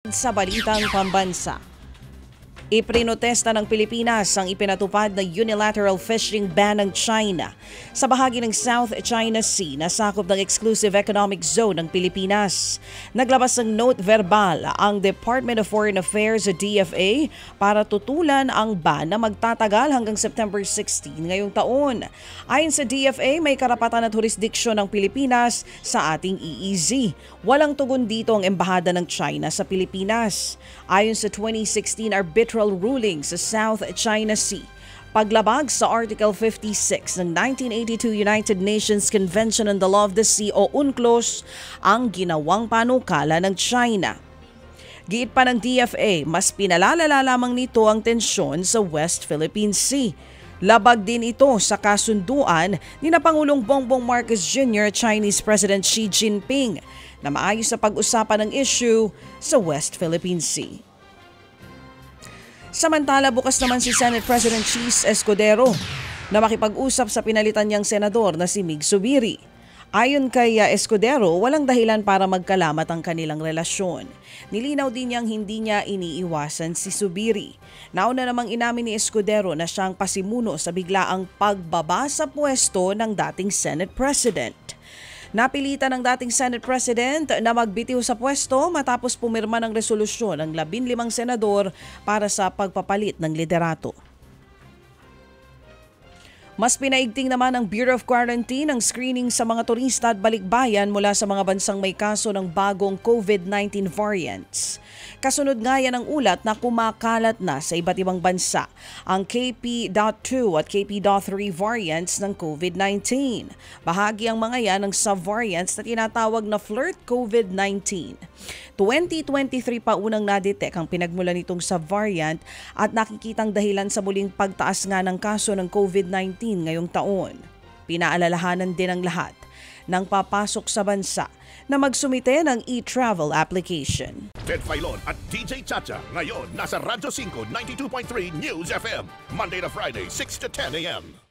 Sa balitang pambansa, iprinotesta ng Pilipinas ang ipinatupad na unilateral fishing ban ng China sa bahagi ng South China Sea na sakop ng Exclusive Economic Zone ng Pilipinas. Naglabas ng note verbal ang Department of Foreign Affairs o DFA para tutulan ang ban na magtatagal hanggang September 16 ngayong taon. Ayon sa DFA, may karapatan at jurisdiksyon ng Pilipinas sa ating EEZ. Walang tugon dito ang embahada ng China sa Pilipinas. Ayon sa 2016 arbitral ruling sa South China Sea, paglabag sa Article 56 ng 1982 United Nations Convention on the Law of the Sea o UNCLOS ang ginawang panukala ng China. Giit pa ng DFA, mas pinalalala lamang nito ang tensyon sa West Philippine Sea. Labag din ito sa kasunduan ni na Pangulong Bongbong Marcos Jr. Chinese President Xi Jinping na maayos sa pag-usapan ng issue sa West Philippine Sea. Samantala, bukas naman si Senate President Chis Escudero na makipag-usap sa pinalitan niyang senador na si Mig Zubiri. Ayon kay Escudero, walang dahilan para magkalamat ang kanilang relasyon. Nilinaw din niyang hindi niya iniiwasan si Zubiri. Nauna namang inamin ni Escudero na siyang pasimuno sa biglaang pagbaba sa pwesto ng dating Senate President. Napilitan ng dating Senate President na magbitiw sa pwesto matapos pumirma ng resolusyon ng 15 senador para sa pagpapalit ng liderato. Mas pinaigting naman ng Bureau of Quarantine ang screening sa mga turista at balikbayan mula sa mga bansang may kaso ng bagong COVID-19 variants. Kasunod nga yan ang ulat na kumakalat na sa iba't ibang bansa ang KP.2 at KP.3 variants ng COVID-19. Bahagi ang mga yan ng sub-variants na tinatawag na flirt COVID-19. 2023 pa unang nadetect ang pinagmulan nitong sub-variant at nakikitang dahilan sa muling pagtaas nga ng kaso ng COVID-19 ngayong taon. Pinaalalahanan din ang lahat ng papasok sa bansa na magsumite ng e-travel application. Ted Filon at DJ Chacha ngayon nasa Radyo 5 92.3 News FM Monday to Friday 6 to 10 a.m.